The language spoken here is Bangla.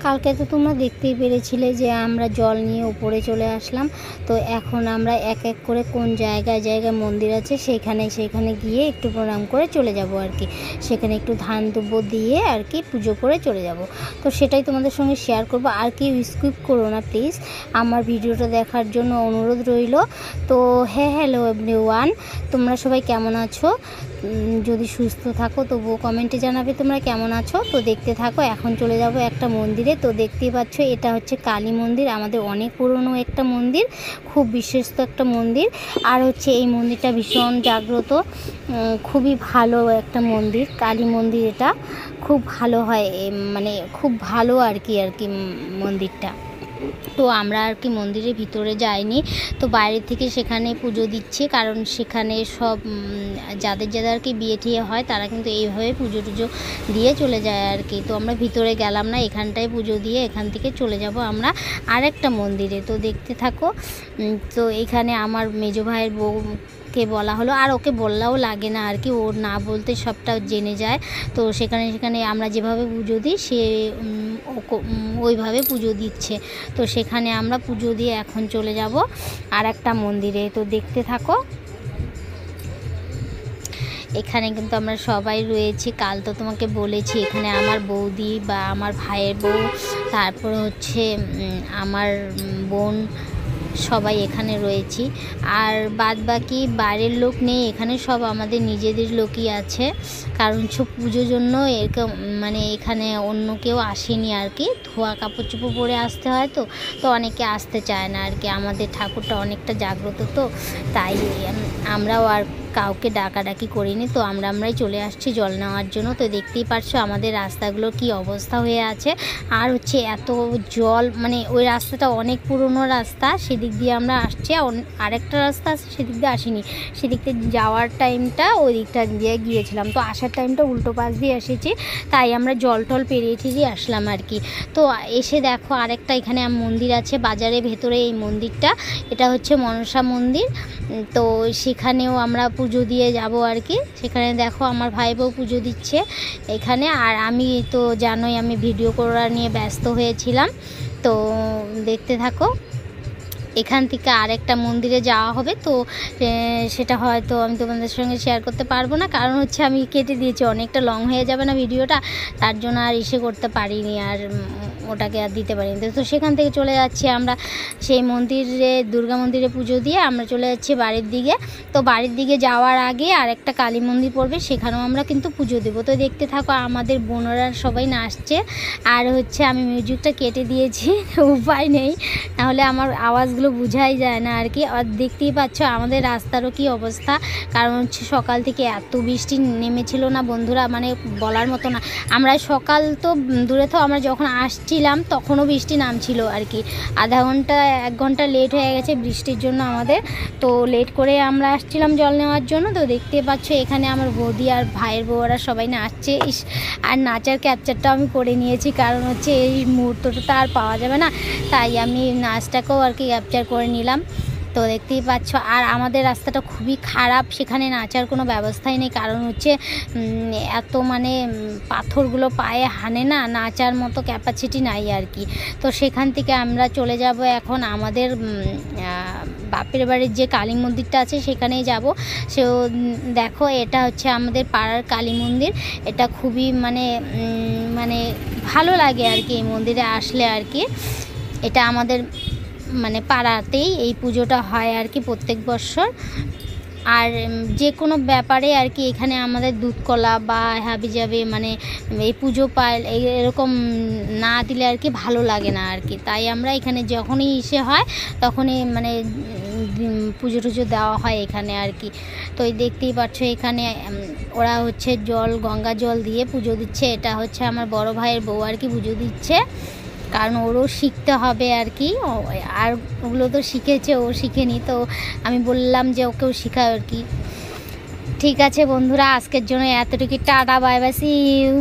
কালকে তো তোমরা দেখতেই পেরেছিলে যে আমরা জল নিয়ে উপরে চলে আসলাম। তো এখন আমরা এক এক করে কোন জায়গায় জায়গায় মন্দির আছে সেখানে গিয়ে একটু প্রণাম করে চলে যাব আর কি। সেখানে একটু ধান দুব্য দিয়ে আর কি পুজো করে চলে যাব। তো সেটাই তোমাদের সঙ্গে শেয়ার করব। আর কেউ স্কিপ করো না প্লিজ, আমার ভিডিওটা দেখার জন্য অনুরোধ রইল। তো হ্যালো এভরিওয়ান, তোমরা সবাই কেমন আছো? যদি সুস্থ থাকো তবুও কমেন্টে জানাবে তোমরা কেমন আছো। তো দেখতে থাকো। এখন চলে যাব একটা মন্দিরে। তো দেখতেই পাচ্ছ এটা হচ্ছে কালী মন্দির, আমাদের অনেক পুরনো একটা মন্দির, খুব বিশ্বস্ত একটা মন্দির। আর হচ্ছে এই মন্দিরটা ভীষণ জাগ্রত, খুবই ভালো একটা মন্দির, কালী মন্দির। এটা খুব ভালো হয়, মানে খুব ভালো আর কি মন্দিরটা। তো আমরা আর কি মন্দিরের ভিতরে যাইনি, তো বাইরে থেকে সেখানে পুজো দিচ্ছি। কারণ সেখানে সব যাদের আর কি বিয়ে টিয়ে হয় তারা কিন্তু এইভাবে পুজো টুজো দিয়ে চলে যায় আর কি। তো আমরা ভিতরে গেলাম না, এখানটায় পুজো দিয়ে এখান থেকে চলে যাব আমরা আরেকটা মন্দিরে। তো দেখতে থাকো। তো এখানে আমার মেজো ভাইয়ের বউকে বলা হলো, আর ওকে বললেও লাগে না আর কি, ওর না বলতে সবটা জেনে যায়। তো সেখানে আমরা যেভাবে পুজো দিই সে ওইভাবে পুজো দিচ্ছে। তো সেখানে আমরা পুজো দিয়ে এখন চলে যাব আর একটা মন্দিরে। তো দেখতে থাকো। এখানে কিন্তু আমরা সবাই রয়েছি। কাল তো তোমাকে বলেছি এখানে আমার বৌদি বা আমার ভাইয়ের বউ, তারপর হচ্ছে আমার বোন, সবাই এখানে রয়েছি। আর বাদ বাকি বাইরের লোক নেই, এখানে সব আমাদের নিজেদের লোকই আছে। কারণ সব পুজোর জন্য এরকম মানে এখানে অন্য কেউ আসেনি আর কি। ধোয়া কাপড় চোপড় পরে আসতে হয়, তো অনেকে আসতে চায় না আর কি। আমাদের ঠাকুরটা অনেকটা জাগ্রত, তো তাই আমরাও আর কাউকে ডাকাডাকি করিনি। তো আমরাই চলে আসছি জল নেওয়ার জন্য। তো দেখতেই পারছো আমাদের রাস্তাগুলোর কি অবস্থা হয়ে আছে। আর হচ্ছে এত জল, মানে ওই রাস্তাটা অনেক পুরনো রাস্তা, সেদিক দিয়ে আমরা আসছি। আরেকটা রাস্তা আছে সেদিক দিয়ে আসিনি, সেদিক দিয়ে যাওয়ার টাইমটা ওই দিকটা দিয়ে গিয়েছিলাম। তো আসার টাইমটা উল্টো পাশ দিয়ে এসেছি, তাই আমরা জল টল পেরিয়ে ঠেরিয়ে আসলাম আর কি। তো এসে দেখো আরেকটা এখানে মন্দির আছে বাজারের ভেতরে, এই মন্দিরটা, এটা হচ্ছে মনসা মন্দির। তো সেখানেও আমরা পুজো দিয়ে যাব আর কি। সেখানে দেখো আমার ভাই বউ পুজো দিচ্ছে এখানে। আর আমি তো জানোই আমি ভিডিও করা নিয়ে ব্যস্ত হয়েছিলাম। তো দেখতে থাকো। এখান থেকে আরেকটা মন্দিরে যাওয়া হবে। তো সেটা হয়তো আমি তোমাদের সঙ্গে শেয়ার করতে পারবো না, কারণ হচ্ছে আমি কেটে দিয়েছি, অনেকটা লং হয়ে যাবে না ভিডিওটা, তার জন্য আর করতে পারিনি, আর ওটাকে আর দিতে পারিনি। তো সেখান থেকে চলে যাচ্ছি আমরা সেই মন্দিরে, দুর্গা মন্দিরে পুজো দিয়ে আমরা চলে যাচ্ছি বাড়ির দিকে। তো বাড়ির দিকে যাওয়ার আগে আরেকটা কালী মন্দির পড়বে, সেখানেও আমরা কিন্তু পুজো দেবো। তো দেখতে থাকো। আমাদের বোনেরা সবাই নাচছে, আর হচ্ছে আমি মিউজিকটা কেটে দিয়েছি, উপায় নেই, নাহলে আমার আওয়াজগুলো বোঝাই যায় না আর কি। আর দেখতেই পাচ্ছ আমাদের রাস্তারও কি অবস্থা, কারণ হচ্ছে সকাল থেকে এত বৃষ্টি নেমেছিল না বন্ধুরা, মানে বলার মতো না। আমরা সকাল তো দূরে, তো আমরা যখন আসছিলাম তখনও বৃষ্টি নামছিল আর কি। আধা ঘন্টা 1 ঘন্টা লেট হয়ে গেছে বৃষ্টির জন্য আমাদের। তো লেট করে আমরা আসছিলাম জল নেওয়ার জন্য। তো দেখতে পাচ্ছ এখানে আমার বৌদি আর ভাইয়ের বউরা সবাই নাচছে। আর নাচার ক্যাপচারটা আমি করে নিয়েছি, কারণ হচ্ছে এই মুহূর্তটা তো আর পাওয়া যাবে না, তাই আমি নাচটাকেও আর কি ক্যাপচার করে নিলাম। তো দেখতেই পাচ্ছ। আর আমাদের রাস্তাটা খুবই খারাপ, সেখানে নাচার কোনো ব্যবস্থাই নেই, কারণ হচ্ছে এত মানে পাথরগুলো পায়ে হানে না, নাচার মতো ক্যাপাসিটি নাই আর কি। তো সেখান থেকে আমরা চলে যাব এখন আমাদের বাপের বাড়ির যে কালী মন্দিরটা আছে সেখানেই যাব। সেও দেখো এটা হচ্ছে আমাদের পাড়ার কালী মন্দির। এটা খুবই মানে ভালো লাগে আর কি এই মন্দিরে আসলে আর কি। এটা আমাদের মানে পাড়াতেই এই পুজোটা হয় আর কি প্রত্যেক বছর। আর যে কোনো ব্যাপারে আর কি এখানে আমাদের দুধ কলা বা হাবি যাবে, মানে এই পুজো পায় এরকম না দিলে আর কি ভালো লাগে না আর কি। তাই আমরা এখানে যখনই হয় তখনই মানে পুজো টুজো দেওয়া হয় এখানে আর কি। তো এই দেখতেই পাচ্ছ এখানে ওরা হচ্ছে গঙ্গা জল দিয়ে পুজো দিচ্ছে। এটা হচ্ছে আমার বড় ভাইয়ের বউ আর কি পুজো দিচ্ছে, কারণ ওরও শিখতে হবে আর কি। আর ওগুলো তো শিখেছে, ও শিখেনি, তো আমি বললাম যে ওকেও শেখাও আর কি। ঠিক আছে বন্ধুরা, আজকের জন্য এতটুকু। Tata, bye bye, see you.